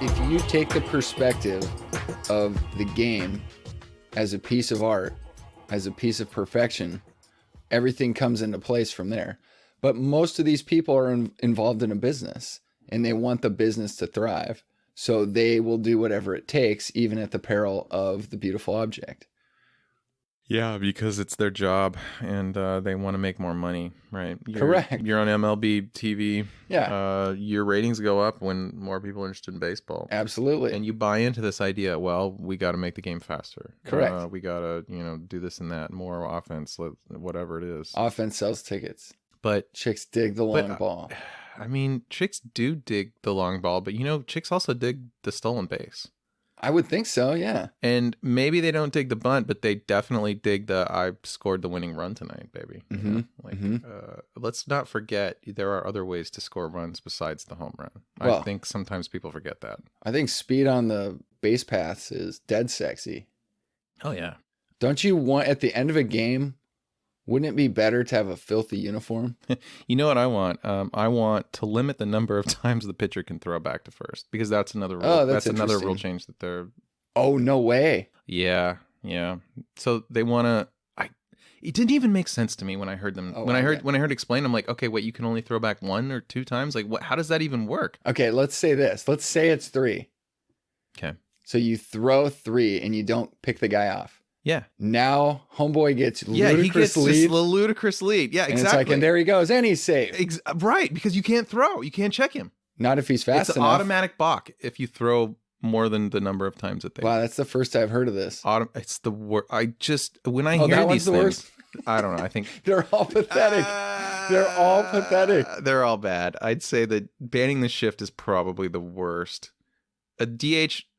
If you take the perspective of the game as a piece of art, as a piece of perfection, everything comes into place from there. But most of these people are involved in a business, and they want the business to thrive. So they will do whatever it takes, even at the peril of the beautiful object. Yeah, because it's their job, and they want to make more money, right? Correct. You're on MLB TV. Yeah. Your ratings go up when more people are interested in baseball. Absolutely. And you buy into this idea, well, we got to make the game faster. Correct. We got to, do this and that, more offense, whatever it is. Offense sells tickets. But chicks dig the long ball. I mean, chicks do dig the long ball, but chicks also dig the stolen base. I would think so, yeah. And maybe they don't dig the bunt, but they definitely dig I scored the winning run tonight, baby. Let's not forget there are other ways to score runs besides the home run. Well, I think sometimes people forget that. I think speed on the base paths is dead sexy. Oh, yeah. Don't you want, at the end of a game, wouldn't it be better to have a filthy uniform? You know what I want? I want to limit the number of times the pitcher can throw back to first, because that's another rule. Oh, that's another rule change that they're. Oh, no way. Yeah. So they want to. It didn't even make sense to me when I heard them. When I heard explained, I'm like, okay, wait, you can only throw back 1 or 2 times. Like, what? How does that even work? Okay, let's say this. Let's say it's 3. Okay. So you throw 3 and you don't pick the guy off. Yeah. Now homeboy gets he gets lead. a ludicrous lead. Yeah, and exactly. It's like, and there he goes, and he's safe. Right, because you can't throw. You can't check him. Not if he's fast enough. It's an automatic balk if you throw more than the number of times that they. Wow, that's the first I've heard of this. It's the worst. When I hear these things, worst? I don't know. I think they're all pathetic. They're all pathetic. They're all bad. I'd say that banning the shift is probably the worst. A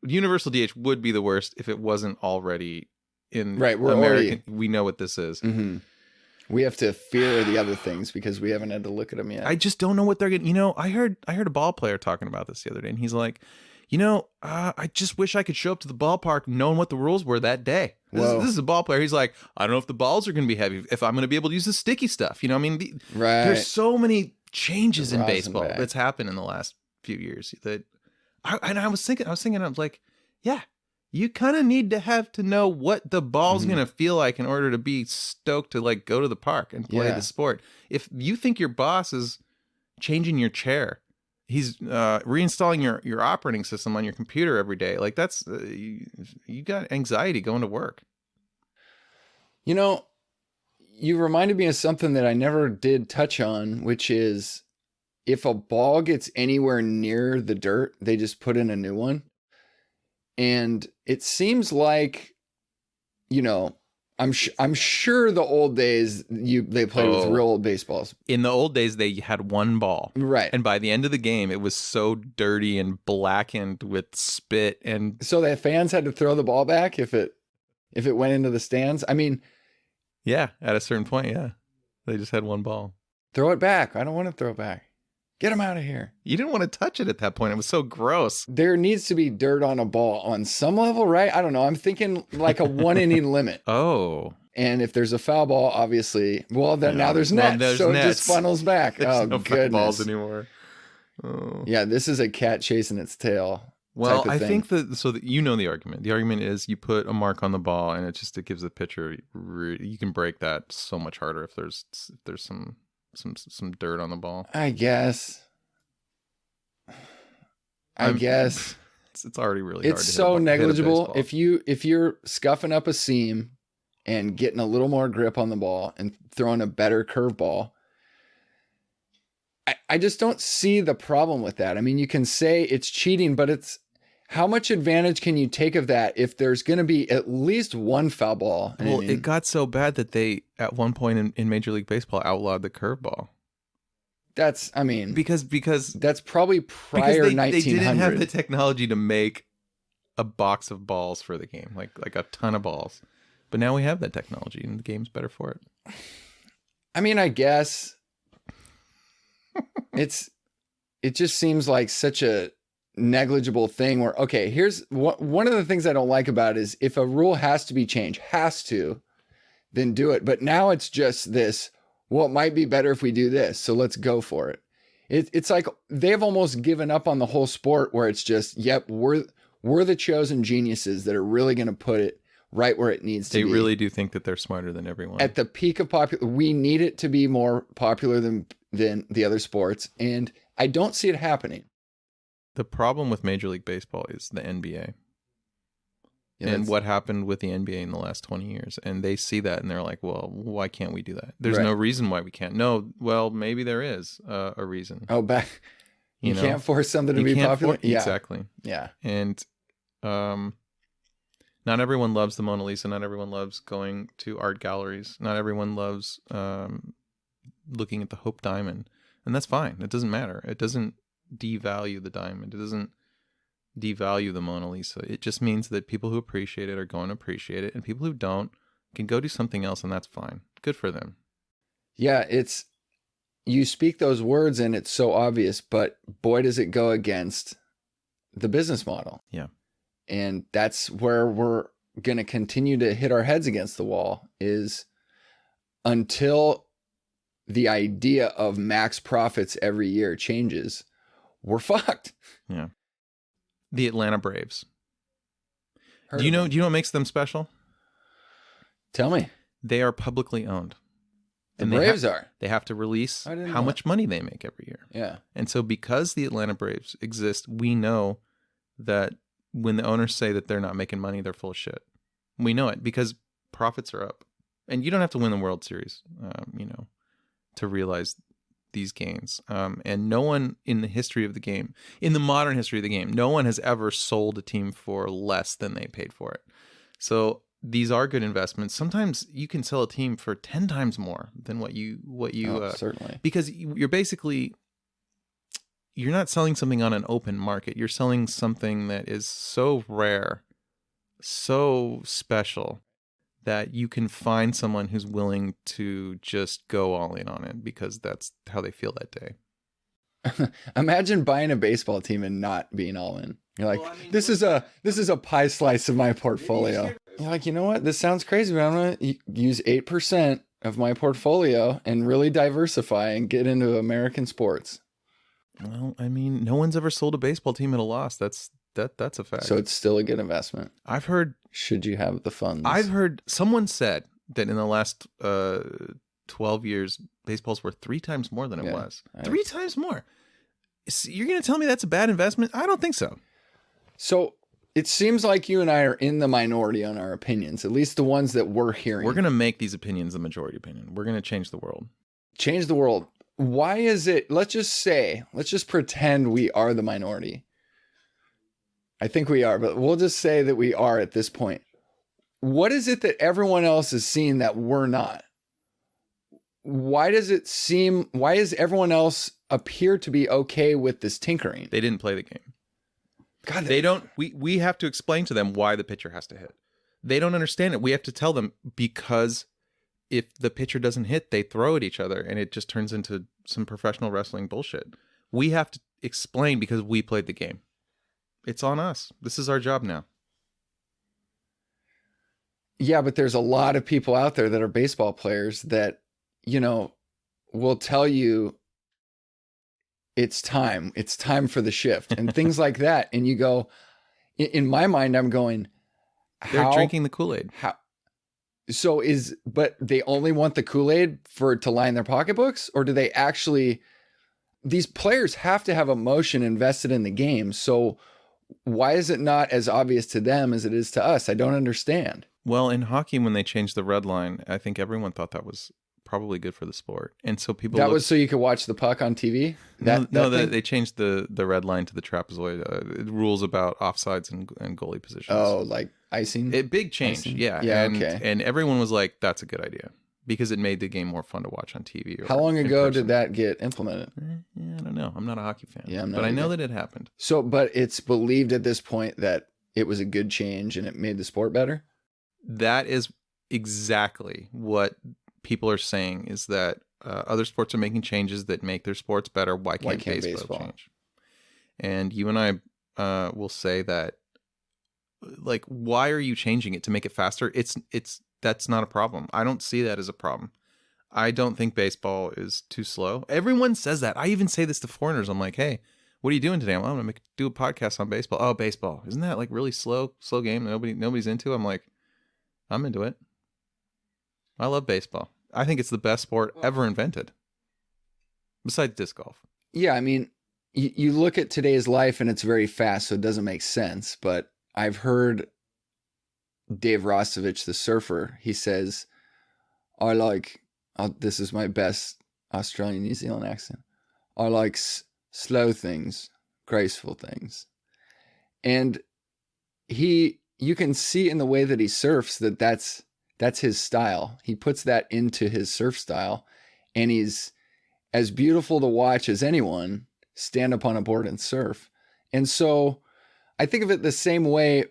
universal DH would be the worst if it wasn't already. We're American. We know what this is. Mm-hmm. We have to fear the other things because we haven't had to look at them yet. I just don't know what they're getting. I heard a ball player talking about this the other day, and he's like, I just wish I could show up to the ballpark knowing what the rules were that day. This is a ball player. He's like, I don't know if the balls are going to be heavy, if I'm going to be able to use the sticky stuff. Right. There's so many changes in baseball that's happened in the last few years that, I was thinking, I was like, yeah. You kind of need to know what the ball's going to feel like in order to be stoked to go to the park and play the sport. If you think your boss is changing your chair, he's reinstalling your operating system on your computer every day. That's you got anxiety going to work. You reminded me of something that I never did touch on, which is if a ball gets anywhere near the dirt, they just put in a new one. And it seems like, I'm sure the old days they played with real old baseballs. In the old days, they had one ball, right? And by the end of the game, it was so dirty and blackened with spit, and so the fans had to throw the ball back if it went into the stands. I mean, yeah, at a certain point, yeah, they just had one ball. Throw it back. I don't want to throw it back. Get him out of here. You didn't want to touch it at that point. It was so gross. There needs to be dirt on a ball on some level, right? I don't know. I'm thinking like a 1 inning limit. Oh. And if there's a foul ball, obviously, now there's nets. So nets. It just funnels back. There's no goodness. balls anymore. Oh. Yeah, this is a cat chasing its tail. Well, I think the argument. The argument is you put a mark on the ball, and it gives the pitcher. You can break that so much harder if there's some dirt on the ball. I guess. It's already really hard. It's so negligible. If you're scuffing up a seam and getting a little more grip on the ball and throwing a better curveball, I just don't see the problem with that. I mean, you can say it's cheating, but it's how much advantage can you take of that if there's going to be at least one foul ball? Well, it got so bad that they, at one point in Major League Baseball, outlawed the curveball. Because that's probably prior 1900. They didn't have the technology to make a box of balls for the game, like a ton of balls. But now we have that technology, and the game's better for it. I mean, I guess it just seems like such a negligible thing where, okay, here's one of the things I don't like about it is if a rule has to be changed, then do it. But now it's just this, well, it might be better if we do this, so let's go for it. It's like they've almost given up on the whole sport, where it's just, yep, we're the chosen geniuses that are really going to put it right where it needs to be. They really do think that they're smarter than everyone. At the peak of popular, we need it to be more popular than the other sports, and I don't see it happening. The problem with Major League Baseball is the NBA. Yeah, and what happened with the NBA in the last 20 years. And they see that and they're like, well, why can't we do that? There's right. no reason why we can't. No, well, maybe there is a reason. Oh, you can't force something to be popular? Yeah. Exactly. Yeah. And not everyone loves the Mona Lisa. Not everyone loves going to art galleries. Not everyone loves looking at the Hope Diamond. And that's fine. It doesn't matter. It doesn't devalue the diamond. It doesn't devalue the Mona Lisa. It just means that people who appreciate it are going to appreciate it, and people who don't can go do something else, and that's fine. Good for them. Yeah, you speak those words and it's so obvious, but boy, does it go against the business model. Yeah. And that's where we're going to continue to hit our heads against the wall, is until the idea of max profits every year changes, we're fucked. Yeah. The Atlanta Braves. Heard Do you of know what makes them special? Tell me. They are publicly owned. The Braves are. They have to release I didn't how know much money they make every year. Yeah. And so because the Atlanta Braves exist, we know that when the owners say that they're not making money, they're full of shit. We know it because profits are up. And you don't have to win the World Series, to realize these gains. And no one in the history of the game, in the modern history of the game, no one has ever sold a team for less than they paid for it. So these are good investments. Sometimes you can sell a team for 10 times more than what you certainly, because you're not selling something on an open market. You're selling something that is so rare, so special, that you can find someone who's willing to just go all in on it because that's how they feel that day. Imagine buying a baseball team and not being all in. You're like, this is a pie slice of my portfolio. You're like, you know what? This sounds crazy, but I'm going to use 8% of my portfolio and really diversify and get into American sports. Well, I mean, no one's ever sold a baseball team at a loss. That's a fact. So it's still a good investment. I've heard, should you have the funds? I've heard someone said that in the last 12 years, baseball's worth 3 times more than it was. 3 times more. You're going to tell me that's a bad investment? I don't think so. So it seems like you and I are in the minority on our opinions, at least the ones that we're hearing. We're going to make these opinions the majority opinion. We're going to change the world. Change the world. Why is it? Let's just pretend we are the minority. I think we are, but we'll just say that we are at this point. What is it that everyone else is seeing that we're not? Why does everyone else appear to be okay with this tinkering? They didn't play the game. God, they don't. We have to explain to them why the pitcher has to hit. They don't understand it. We have to tell them, because if the pitcher doesn't hit, they throw at each other and it just turns into some professional wrestling bullshit. We have to explain because we played the game. It's on us. This is our job now. Yeah, but there's a lot of people out there that are baseball players that, will tell you it's time for the shift and things like that. And you go, in my mind, I'm going, they're drinking the Kool-Aid. How? So but they only want the Kool-Aid to line their pocketbooks, or do they actually, these players have to have emotion invested in the game. So why is it not as obvious to them as it is to us? I don't understand. Well, in hockey, when they changed the red line, I think everyone thought that was probably good for the sport. And so people was so you could watch the puck on TV? They changed the red line to the trapezoid. Rules about offsides and goalie positions. Oh, like icing? Big change, icing? Yeah. Okay. And everyone was like, that's a good idea, because it made the game more fun to watch on TV. How long ago did that get implemented? I don't know. I'm not a hockey fan. Yeah, but I know that it happened. So, but it's believed at this point that it was a good change and it made the sport better? That is exactly what people are saying, is that other sports are making changes that make their sports better. Why can't baseball change? And you and I will say that, like, why are you changing it to make it faster? That's not a problem. I don't see that as a problem. I don't think baseball is too slow. Everyone says that. I even say this to foreigners. I'm like, hey, what are you doing today? I'm going to do a podcast on baseball. Oh, baseball. Isn't that like really slow game? Nobody's into. I'm like, I'm into it. I love baseball. I think it's the best sport ever invented. Besides disc golf. Yeah, I mean, you look at today's life and it's very fast, so it doesn't make sense. But I've heard Dave Rostovich, the surfer, he says, this is my best Australian New Zealand accent. I like slow things, graceful things. And you can see in the way that he surfs that's his style. He puts that into his surf style, and he's as beautiful to watch as anyone stand up on a board and surf. And so I think of it the same way.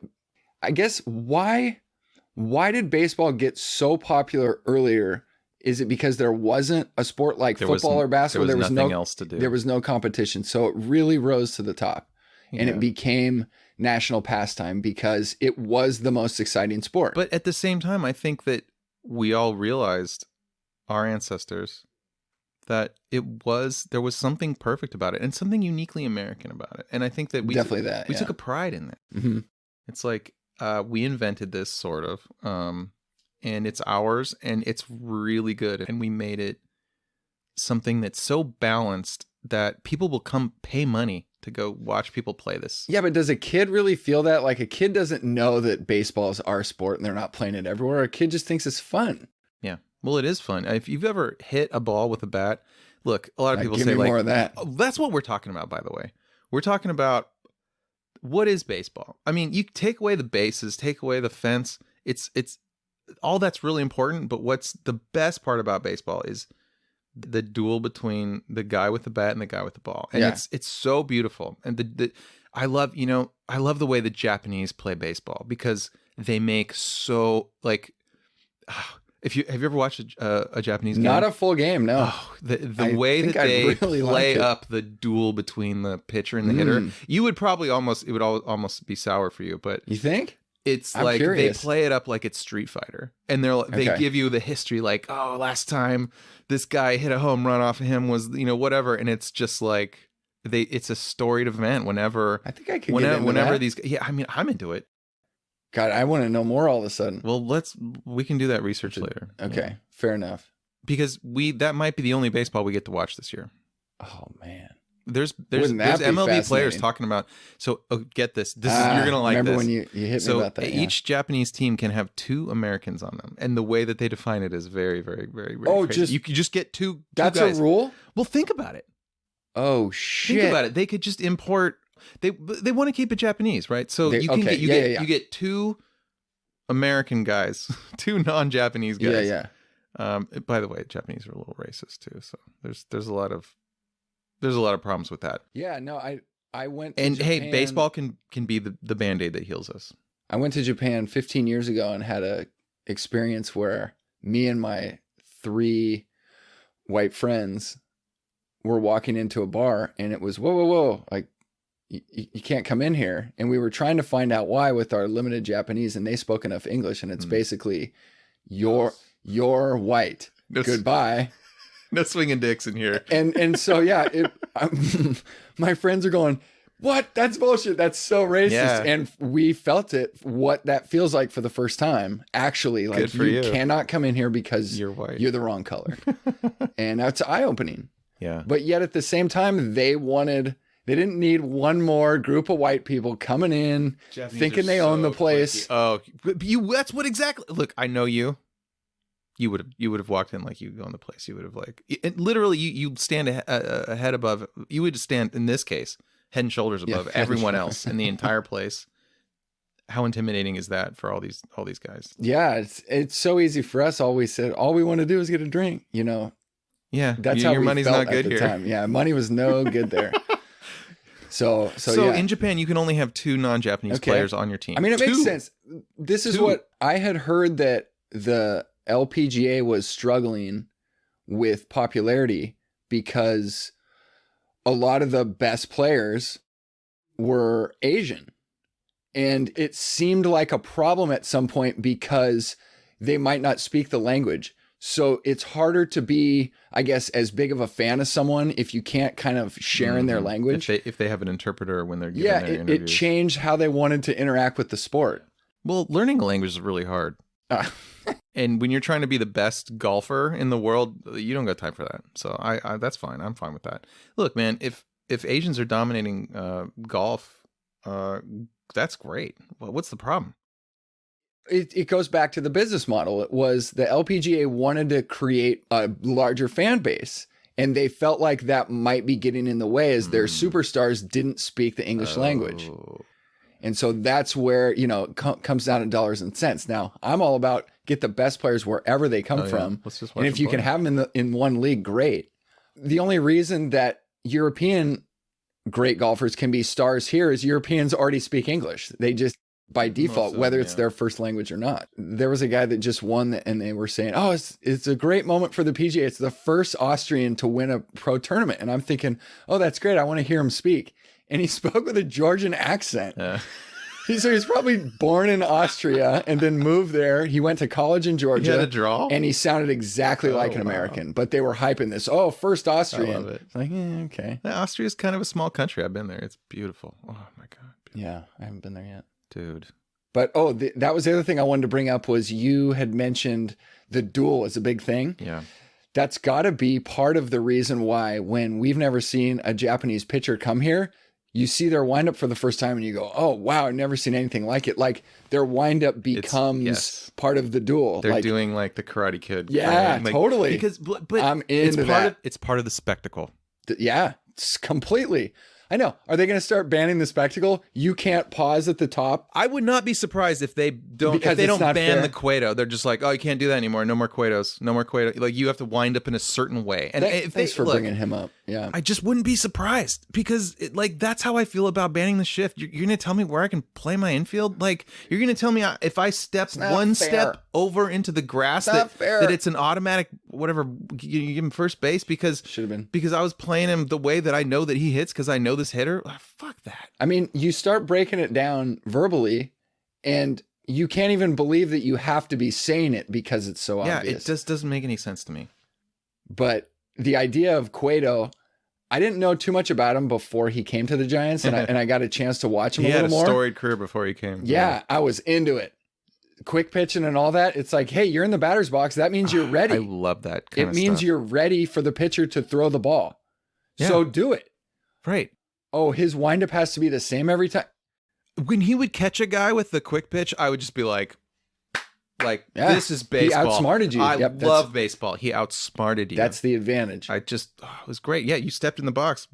I guess why did baseball get so popular earlier? Is it because there wasn't a sport like football or basketball? There was nothing else to do. There was no competition. So it really rose to the top. And it became national pastime because it was the most exciting sport. But at the same time, I think that we all realized, our ancestors, that there was something perfect about it and something uniquely American about it. And I think that we took a pride in that. Mm-hmm. It's like we invented this sort of, and it's ours and it's really good. And we made it something that's so balanced that people will come pay money to go watch people play this. Yeah, but does a kid really feel that? Like, a kid doesn't know that baseball is our sport and they're not playing it everywhere. A kid just thinks it's fun. Yeah. Well, it is fun. If you've ever hit a ball with a bat, look, a lot of people say, like, more of that. That's what we're talking about, by the way. We're talking about what is baseball. I mean, you take away the bases, take away the fence. It's all that's really important. But what's the best part about baseball is the duel between the guy with the bat and the guy with the ball. And it's so beautiful. And I love the way the Japanese play baseball, because they make so, like, have you ever watched a Japanese game? Not a full game, no. Oh, the way that they really play up the duel between the pitcher and the hitter, you would probably almost be sour for you. But you think? It's I'm like curious. They play it up like it's Street Fighter, and they give you the history, like, oh, last time this guy hit a home run off of him was, whatever, and it's just like it's a storied event. Whenever I think I can get into that. these, I mean, I'm into it. God, I want to know more all of a sudden. Well, we can do that research later. Okay, fair enough. Because that might be the only baseball we get to watch this year. Oh man. There's MLB players talking about. So get this. You're gonna like remember this. When you hit me about that. Each Japanese team can have 2 Americans on them, and the way that they define it is very, very, very, very crazy. You can just get two. That's guys. a rule. Well, think about it. Oh shit! Think about it. They could just import. They want to keep it Japanese, right? So you get 2 American guys, 2 non-Japanese guys. Yeah. By the way, Japanese are a little racist too. So there's a lot of problems with that. Yeah, no, I went to and Japan. Hey, baseball can be the Band-Aid that heals us. I went to Japan 15 years ago and had a experience where me and my 3 white friends were walking into a bar, and it was whoa, like you can't come in here. And we were trying to find out why with our limited Japanese, and they spoke enough English, and it's basically you're white. Goodbye. No swinging dicks in here. And so, yeah, my friends are going, what? That's bullshit. That's so racist. Yeah. And we felt it, what that feels like for the first time. Actually, like, you cannot come in here because you're white. You're the wrong color. And that's eye-opening. Yeah. But yet at the same time, they didn't need one more group of white people coming in, Japanese thinking they own the place. Oh, that's what exactly. Look, I know you. You would have walked in like you own the place. You would have literally you stand a head above. You would stand, in this case, head and shoulders above everyone else in the entire place. How intimidating is that for all these guys? Yeah, it's so easy for us. All we want to do is get a drink. Yeah, that's how your we money's felt not good at the here. time. Yeah, money was no good there. So yeah. In Japan, you can only have 2 non-Japanese players on your team. I mean, it makes sense. This is what I had heard, that the LPGA was struggling with popularity because a lot of the best players were Asian. And it seemed like a problem at some point because they might not speak the language. So it's harder to be, I guess, as big of a fan of someone if you can't kind of share in their language. If they have an interpreter when they're giving their interviews. It changed how they wanted to interact with the sport. Well, learning a language is really hard. And when you're trying to be the best golfer in the world, you don't got time for that. So I that's fine. I'm fine with that. Look, man, if Asians are dominating golf, that's great. Well, what's the problem? It goes back to the business model. It was the LPGA wanted to create a larger fan base, and they felt like that might be getting in the way as their superstars didn't speak the English language. And so that's where, you know, it comes down to dollars and cents. Now, I'm all about get the best players wherever they come from. Let's just and if you can have them in one league, great. The only reason that European great golfers can be stars here is Europeans already speak English. They just, by default, whether it's their first language or not. There was a guy that just won and they were saying, oh, it's a great moment for the PGA. It's the first Austrian to win a pro tournament. And I'm thinking, oh, that's great. I want to hear him speak. And he spoke with a Georgian accent. So he's probably born in Austria and then moved there. He went to college in Georgia. He had a draw? And he sounded exactly like an American. But they were hyping this. Oh, first Austrian. I love it. It's like, okay. Austria is kind of a small country. I've been there. It's beautiful. Oh, my God. Beautiful. Yeah, I haven't been there yet. Dude. But, that was the other thing I wanted to bring up was you had mentioned the duel as a big thing. Yeah. That's got to be part of the reason why when we've never seen a Japanese pitcher come here, you see their windup for the first time and you go, oh, wow, I've never seen anything like it. Like their windup becomes part of the duel. They're doing like the Karate Kid. Yeah, like, totally. Because, but it's part of the spectacle. Yeah, it's completely. I know. Are they going to start banning the spectacle? You can't pause at the top. I would not be surprised if they don't ban the Cueto. They're just like, oh, you can't do that anymore. No more Cuetos. No more Cueto. Like you have to wind up in a certain way. And thanks for bringing him up. Yeah, I just wouldn't be surprised because that's how I feel about banning the shift. You're going to tell me where I can play my infield? Like you're going to tell me if I step one step over into the grass that it's an automatic whatever. You give him first base because should have been because I was playing him the way that I know that he hits because I know this hitter. Fuck that. I mean, you start breaking it down verbally and you can't even believe that you have to be saying it because it's so obvious. Yeah, it just doesn't make any sense to me. But the idea of Cueto, I didn't know too much about him before he came to the Giants, and I got a chance to watch him a little more. He had a storied career before he came. Yeah, I was into it. Quick pitching and all that. It's like, hey, you're in the batter's box. That means you're ready. I love that kind of stuff. It means stuff. you're ready for the pitcher to throw the ball. Yeah. So do it. Right. Oh, his windup has to be the same every time. When he would catch a guy with the quick pitch, I would just be like, this is baseball. He outsmarted you. I love baseball. He outsmarted you. That's the advantage. It was great. Yeah, you stepped in the box.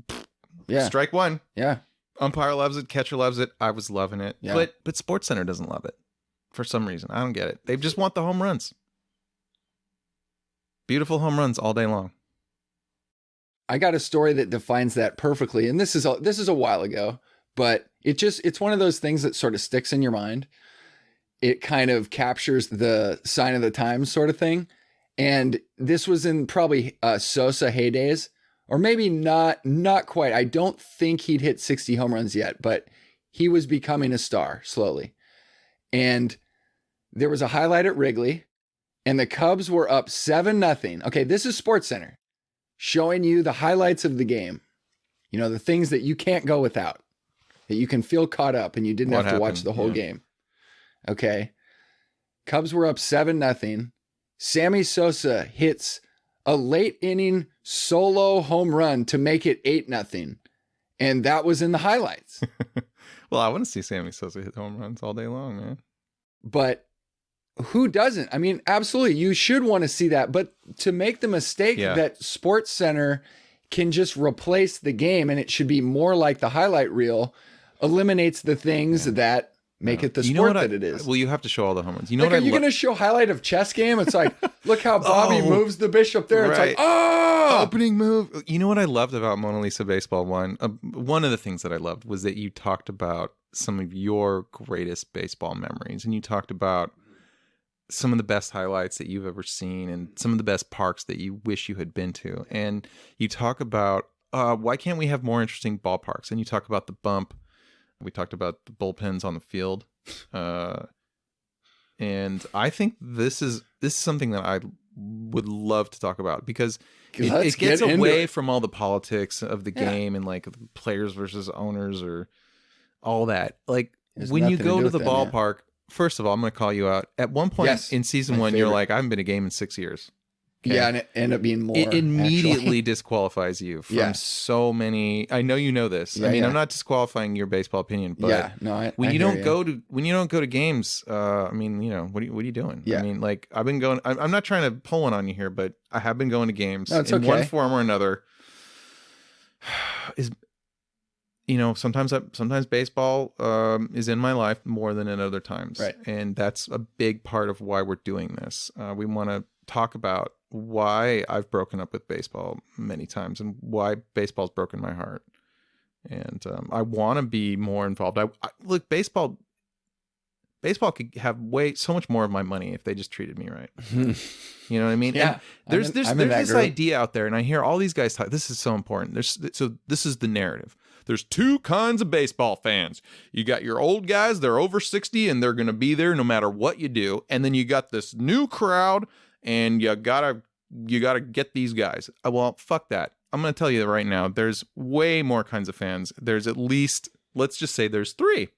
Yeah. Strike one. Yeah. Umpire loves it. Catcher loves it. I was loving it. Yeah. But SportsCenter doesn't love it for some reason. I don't get it. They just want the home runs. Beautiful home runs all day long. I got a story that defines that perfectly. And this is a while ago, but it's one of those things that sort of sticks in your mind. It kind of captures the sign of the times sort of thing. And this was in probably Sosa heydays, or maybe not quite. I don't think he'd hit 60 home runs yet, but he was becoming a star slowly. And there was a highlight at Wrigley and the Cubs were up 7-0. Okay, this is SportsCenter showing you the highlights of the game. You know, the things that you can't go without, that you can feel caught up and you didn't have to watch the whole game. Okay. Cubs were up 7-0. Sammy Sosa hits a late inning solo home run to make it 8-0. And that was in the highlights. Well, I want to see Sammy Sosa hit home runs all day long, man. But who doesn't? I mean, absolutely. You should want to see that. But to make the mistake that SportsCenter can just replace the game and it should be more like the highlight reel eliminates the things that make it the sport that it is. Well, you have to show all the home runs. Are you going to show highlight of chess game? It's like, look how Bobby moves the bishop there. It's like, opening move. You know what I loved about Mona Lisa Baseball 1? One of the things that I loved was that you talked about some of your greatest baseball memories. And you talked about some of the best highlights that you've ever seen and some of the best parks that you wish you had been to. And you talk about, why can't we have more interesting ballparks? And you talk about the bump. We talked about the bullpens on the field. And I think this is something that I would love to talk about, because Let's it gets get into away it. from all the politics of the game and like players versus owners or all that. Like There's when you nothing to go do to with the them, yeah. ballpark, first of all, I'm going to call you out. At one point Yes, in season my 1, you're favorite. like, I haven't been to a game in 6 years. Okay? Yeah, and it ended up being more. It immediately actually. disqualifies you from Yeah. so many. I know you know this. Yeah, I mean, yeah. I'm not disqualifying your baseball opinion, but Yeah, no, I when you hear don't go to games, I mean, you know, what are you doing? Yeah. I mean, like I've been going. I'm not trying to pull one on you here, but I have been going to games No, it's in one okay. form or another. Is, you know, sometimes baseball is in my life more than at other times, Right. and that's a big part of why we're doing this. We want to talk about why I've broken up with baseball many times and why baseball's broken my heart. And I want to be more involved. I look, baseball could have so much more of my money if they just treated me right. You know what I mean? Yeah. And there's I'm in that this group. idea out there, and I hear all these guys talk. This is so important. So this is the narrative. There's two kinds of baseball fans. You got your old guys, they're over 60 and they're going to be there no matter what you do. And then you got this new crowd, and you gotta get these guys. Well, fuck that. I'm going to tell you right now, there's way more kinds of fans. There's at least, let's just say there's 3.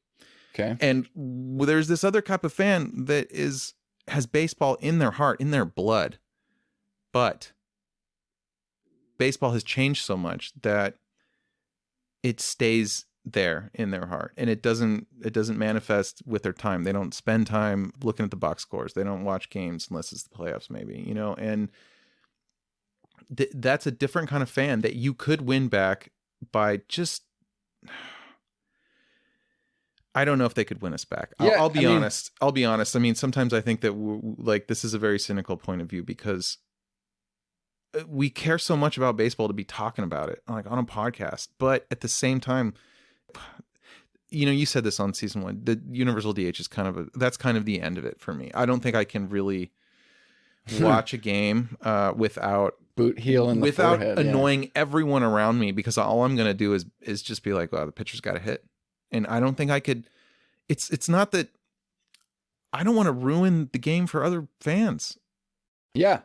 Okay. And there's this other type of fan that has baseball in their heart, in their blood. But baseball has changed so much that it stays there in their heart, and it doesn't manifest with their time. They don't spend time looking at the box scores. They don't watch games unless it's the playoffs, maybe, you know, and that's a different kind of fan that you could win back by just, I don't know if they could win us back. Yeah, I'll be honest. I'll be honest. I mean, sometimes I think that like this is a very cynical point of view, because we care so much about baseball to be talking about it like on a podcast, but at the same time, you know, you said this on season 1, the universal DH is that's kind of the end of it for me. I don't think I can really watch a game without boot heel in the forehead, annoying everyone around me, because all I'm going to do is just be like, wow, the pitcher's got a hit. And I don't think I could, it's not that I don't want to ruin the game for other fans. Yeah.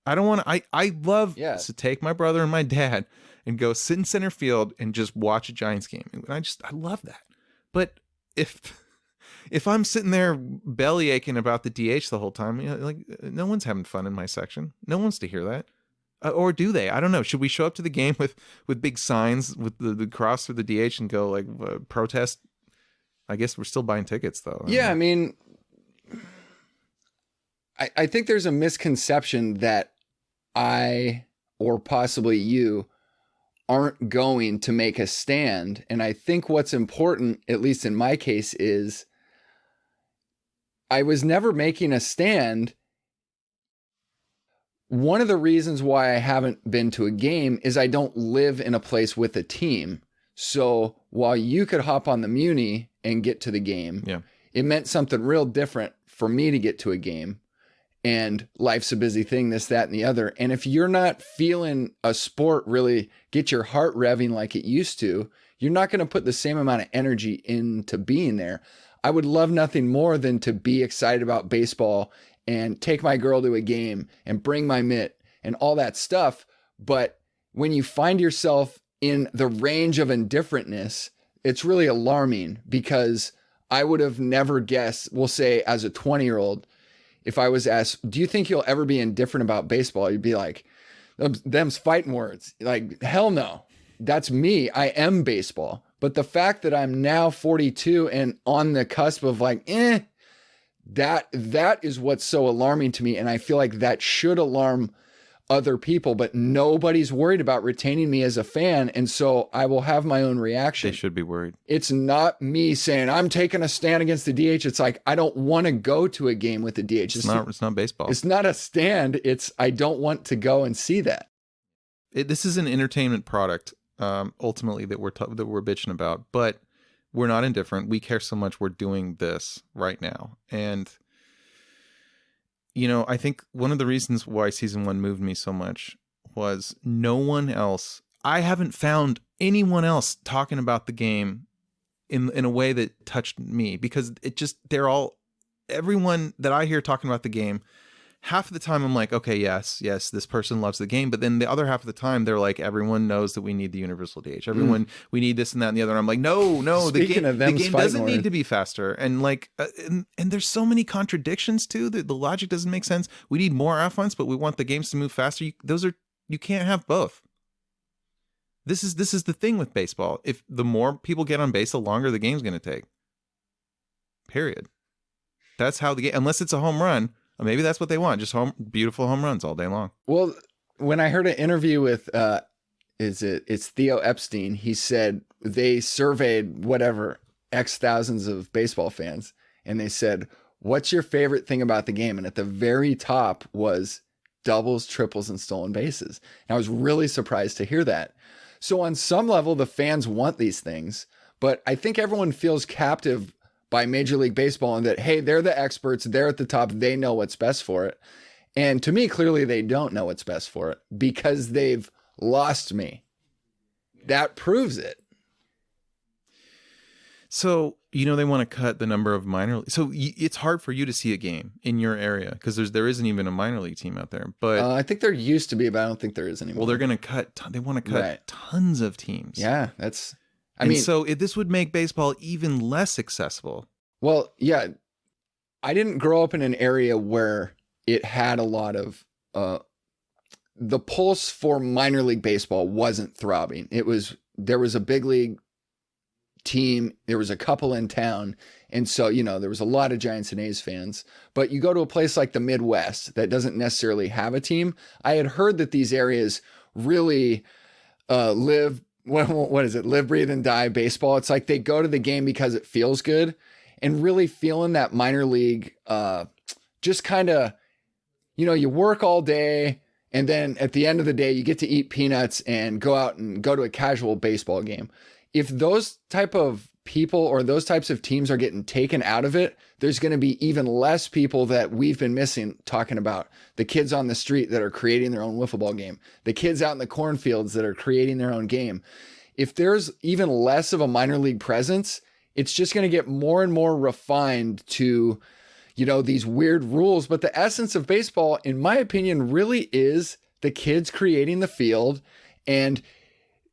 I don't want to, I love Yes. to take my brother and my dad and go sit in center field and just watch a Giants game. And I love that. But if I'm sitting there belly aching about the DH the whole time, you know, like no one's having fun in my section. No one wants to hear that. Or do they? I don't know. Should we show up to the game with big signs with the cross for the DH and go like protest? I guess we're still buying tickets though. Yeah, I mean, I think there's a misconception that I, or possibly you, aren't going to make a stand. And I think what's important, at least in my case, is I was never making a stand. One of the reasons why I haven't been to a game is I don't live in a place with a team. So while you could hop on the Muni and get to the game, Yeah. it meant something real different for me to get to a game. And life's a busy thing, this, that, and the other. And if you're not feeling a sport really get your heart revving like it used to, you're not going to put the same amount of energy into being there. I would love nothing more than to be excited about baseball and take my girl to a game and bring my mitt and all that stuff. But when you find yourself in the range of indifferentness, it's really alarming, because I would have never guessed, we'll say as a 20-year-old, if I was asked, do you think you'll ever be indifferent about baseball? You'd be like, them's fighting words. Like, hell no. That's me. I am baseball. But the fact that I'm now 42 and on the cusp of like, that is what's so alarming to me. And I feel like that should alarm other people, but nobody's worried about retaining me as a fan. And so I will have my own reaction. They should be worried. It's not me saying I'm taking a stand against the DH. It's like, I don't want to go to a game with the DH. It's not baseball. It's not a stand. It's, I don't want to go and see that. This is an entertainment product, ultimately, that we're bitching about, but we're not indifferent. We care so much. We're doing this right now. And you know, I think one of the reasons why season 1 moved me so much was no one else. I haven't found anyone else talking about the game in a way that touched me, because everyone that I hear talking about the game half of the time I'm like, okay, yes, this person loves the game. But then the other half of the time, they're like, everyone knows that we need the universal DH. Everyone, we need this and that and the other. And I'm like, no, Speaking of them, the game doesn't need to be faster. And like, and there's so many contradictions too. The logic doesn't make sense. We need more offense, but we want the games to move faster. You can't have both. This is the thing with baseball. If the more people get on base, the longer the game's going to take. Period. That's how the game, unless it's a home run, maybe that's what they want. Just beautiful home runs all day long. Well, when I heard an interview with, it's Theo Epstein, he said they surveyed whatever X thousands of baseball fans. And they said, what's your favorite thing about the game? And at the very top was doubles, triples, and stolen bases. And I was really surprised to hear that. So on some level, the fans want these things, but I think everyone feels captive by Major League Baseball and that, hey, they're the experts, they're at the top, they know what's best for it. And to me, clearly they don't know what's best for it because they've lost me. That proves it. So, they want to cut the number of minor league. So it's hard for you to see a game in your area because there isn't even a minor league team out there. But I think there used to be, but I don't think there is anymore. Well, they're going to cut. They want to cut tons of teams. Yeah, I mean, so this would make baseball even less accessible. Well, yeah, I didn't grow up in an area where it had a lot of the pulse for minor league baseball wasn't throbbing. There was a big league team. There was a couple in town. And so, there was a lot of Giants and A's fans, but you go to a place like the Midwest that doesn't necessarily have a team. I had heard that these areas really live, what is it? Live, breathe, and die baseball. It's like they go to the game because it feels good and really feeling that minor league, just kind of, you work all day. And then at the end of the day, you get to eat peanuts and go out and go to a casual baseball game. If those type of people or those types of teams are getting taken out of it, there's going to be even less people that we've been missing talking about. The kids on the street that are creating their own wiffle ball game. The kids out in the cornfields that are creating their own game. If there's even less of a minor league presence, it's just going to get more and more refined to, these weird rules. But the essence of baseball, in my opinion, really is the kids creating the field. And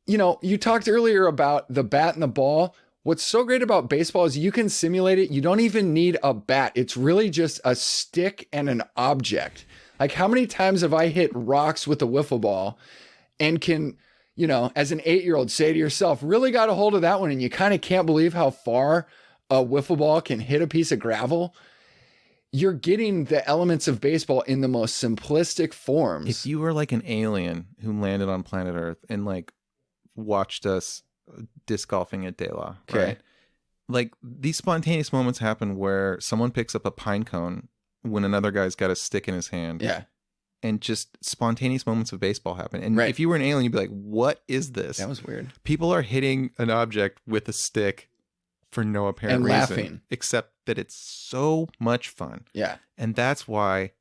you talked earlier about the bat and the ball. What's so great about baseball is you can simulate it. You don't even need a bat. It's really just a stick and an object. Like how many times have I hit rocks with a wiffle ball and can, as an 8-year-old say to yourself, really got a hold of that one. And you kind of can't believe how far a wiffle ball can hit a piece of gravel. You're getting the elements of baseball in the most simplistic forms. If you were like an alien who landed on planet Earth and watched us disc golfing at De La, right? Like these spontaneous moments happen where someone picks up a pine cone when another guy's got a stick in his hand. Yeah. And just spontaneous moments of baseball happen. And if you were an alien, you'd be like, what is this? That was weird. People are hitting an object with a stick for no apparent and reason. Laughing. Except that it's so much fun. Yeah. And that's why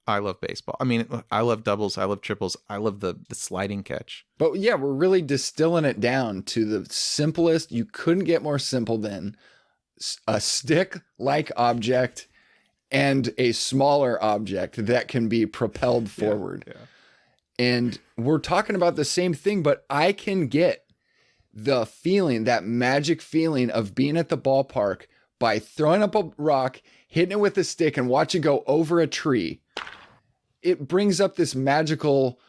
I love baseball. I mean, I love doubles. I love triples. I love the sliding catch. But yeah, we're really distilling it down to the simplest. You couldn't get more simple than a stick-like object and a smaller object that can be propelled forward. Yeah. And we're talking about the same thing, but I can get the feeling, that magic feeling of being at the ballpark by throwing up a rock, hitting it with a stick, and watch it go over a tree. It brings up this magical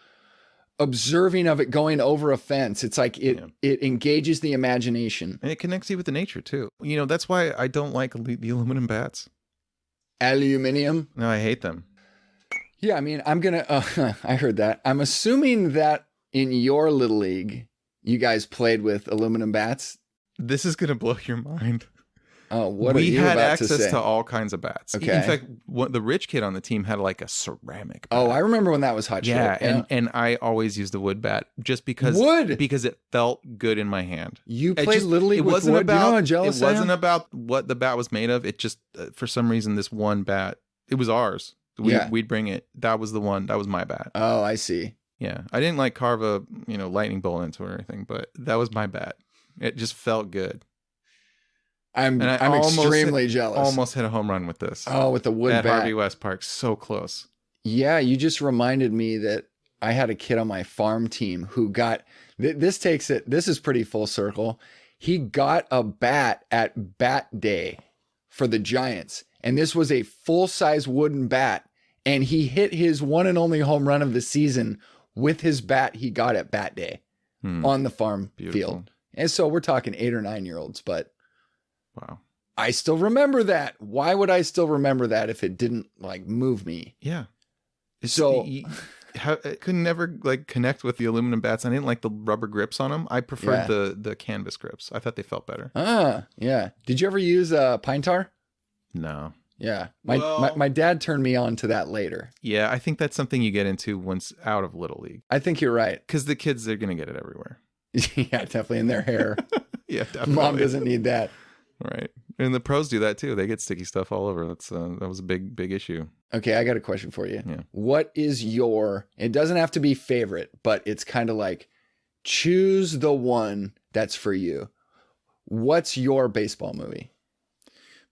observing of it going over a fence. It's like it engages the imagination. And it connects you with the nature too. That's why I don't like the aluminum bats. Aluminium? No, I hate them. Yeah, I mean, I'm going to, I heard that. I'm assuming that in your little league, you guys played with aluminum bats. This is going to blow your mind. Oh, what are you about to say? We had access to all kinds of bats. Okay. In fact, the rich kid on the team had like a ceramic bat. Oh, I remember when that was hot shit. Yeah, and I always used the wood bat just because it felt good in my hand. You played Little League with wood? About, you know how jealous it wasn't about what the bat was made of. It just, for some reason, this one bat, it was ours. We'd bring it. That was the one. That was my bat. Oh, I see. Yeah. I didn't carve a lightning bolt into it or anything, but that was my bat. It just felt good. I'm extremely jealous. Almost hit a home run with this. Oh, with the wood bat. At Harvey West Park. So close. Yeah, you just reminded me that I had a kid on my farm team who got this takes it. This is pretty full circle. He got a bat at bat day for the Giants, and this was a full-size wooden bat, and he hit his one and only home run of the season with his bat he got at bat day on the farm field. And so we're talking 8 or 9 year olds, but wow. I still remember that. Why would I still remember that if it didn't like move me? Yeah. So I could never like connect with the aluminum bats. I didn't like the rubber grips on them. I preferred the canvas grips. I thought they felt better. Yeah. Did you ever use pine tar? No. Yeah. My dad turned me on to that later. Yeah, I think that's something you get into once out of Little League. I think you're right. Because the kids, they're going to get it everywhere. Yeah, definitely in their hair. Yeah, definitely. Mom doesn't need that. Right. And the pros do that too. They get sticky stuff all over. That was a big issue. Okay, I got a question for you. Yeah. What is it doesn't have to be favorite, but it's kind of like choose the one that's for you. What's your baseball movie?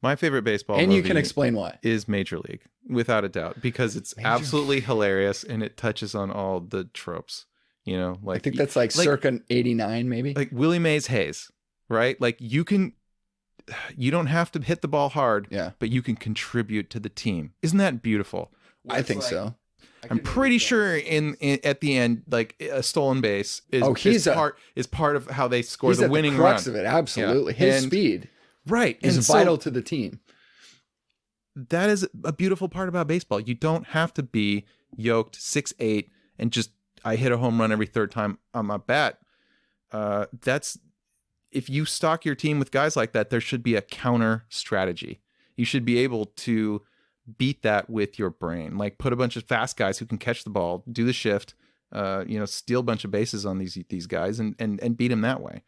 My favorite baseball movie. And you can explain why. Is Major League, without a doubt, because it's absolutely hilarious and it touches on all the tropes. You know, like I think that's like circa 89 maybe. Like Willie Mays Hayes, right? Like you don't have to hit the ball hard, but you can contribute to the team. Isn't that beautiful? I think so. I'm pretty sure in at the end, like a stolen base is part of how they score the winning run. He's at the crux of it, absolutely. Yeah. His speed, is vital to the team. That is a beautiful part about baseball. You don't have to be yoked 6'8" and just I hit a home run every third time on my bat. If you stock your team with guys like that, there should be a counter strategy. You should be able to beat that with your brain. Like put a bunch of fast guys who can catch the ball, do the shift, steal a bunch of bases on these guys and beat them that way.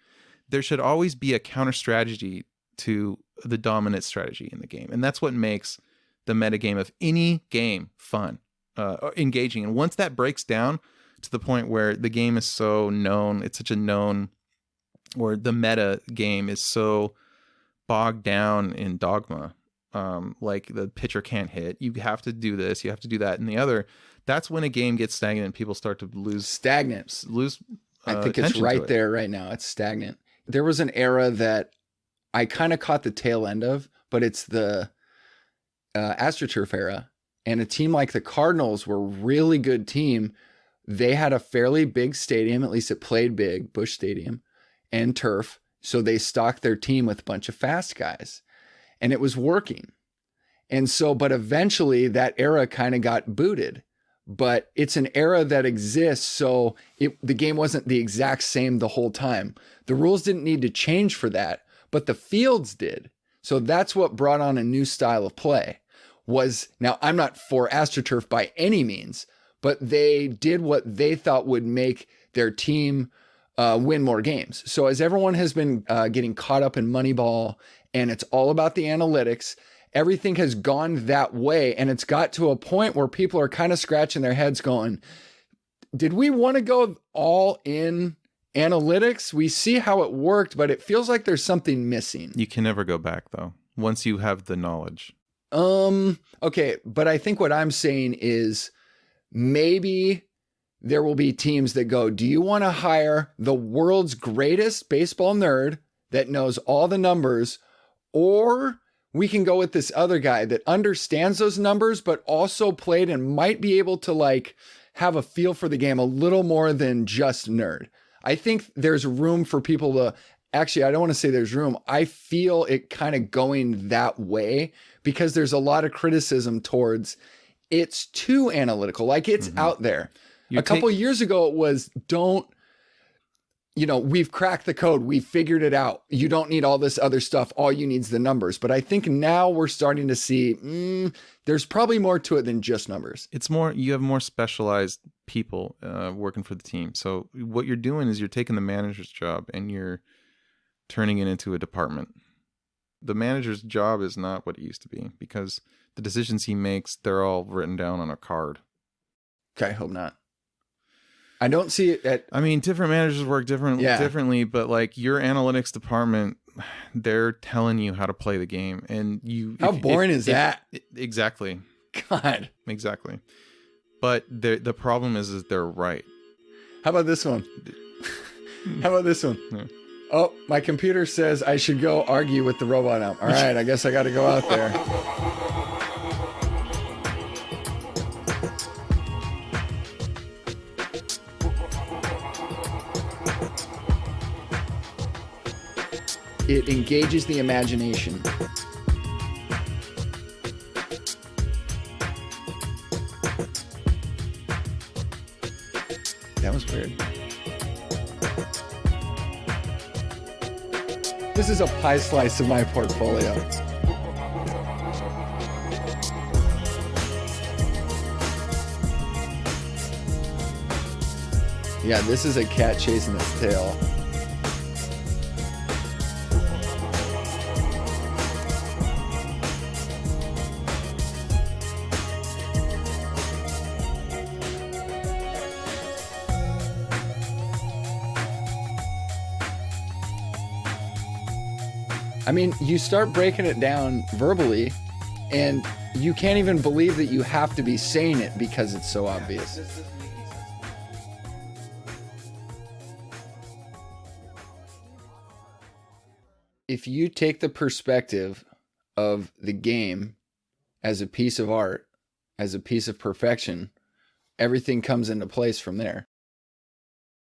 There should always be a counter strategy to the dominant strategy in the game. And that's what makes the metagame of any game fun, engaging. And once that breaks down to the point where the game is so known, it's such a known, or the meta game is so bogged down in dogma, like the pitcher can't hit, you have to do this, you have to do that and the other. That's when a game gets stagnant and people start to lose I think it's right there right now. It's stagnant. There was an era that I kind of caught the tail end of, but it's the AstroTurf era, and a team like the Cardinals were a really good team. They had a fairly big stadium, at least it played big, Busch Stadium, and turf. So they stocked their team with a bunch of fast guys, and it was working. And so, but eventually that era kind of got booted, but it's an era that exists. So the game wasn't the exact same the whole time. The rules didn't need to change for that, but the fields did. So that's what brought on a new style of play. Now I'm not for AstroTurf by any means, but they did what they thought would make their team win more games. So as everyone has been getting caught up in Moneyball and it's all about the analytics, everything has gone that way. And it's got to a point where people are kind of scratching their heads going, did we want to go all in analytics? We see how it worked, but it feels like there's something missing. You can never go back though, once you have the knowledge. Okay. But I think what I'm saying is maybe there will be teams that go, do you want to hire the world's greatest baseball nerd that knows all the numbers, or we can go with this other guy that understands those numbers, but also played and might be able to like have a feel for the game a little more than just nerd. I think there's room for people to actually, I don't want to say there's room. I feel it kind of going that way because there's a lot of criticism towards it's too analytical. Like it's out there. A couple years ago, it was we've cracked the code. We've figured it out. You don't need all this other stuff. All you need is the numbers. But I think now we're starting to see there's probably more to it than just numbers. It's more, you have more specialized people working for the team. So what you're doing is you're taking the manager's job and you're turning it into a department. The manager's job is not what it used to be because the decisions he makes, they're all written down on a card. Okay, I hope not. I don't see it different managers work differently, but like your analytics department, they're telling you how to play the game. And how boring is that? Exactly. God. Exactly. But the problem is they're right. How about this one? How about this one? Yeah. Oh, my computer says I should go argue with the robot now. All right, I guess I got to go out there. It engages the imagination. That was weird. This is a pie slice of my portfolio. Yeah, this is a cat chasing its tail. I mean, you start breaking it down verbally, and you can't even believe that you have to be saying it because it's so obvious. If you take the perspective of the game as a piece of art, as a piece of perfection, everything comes into place from there.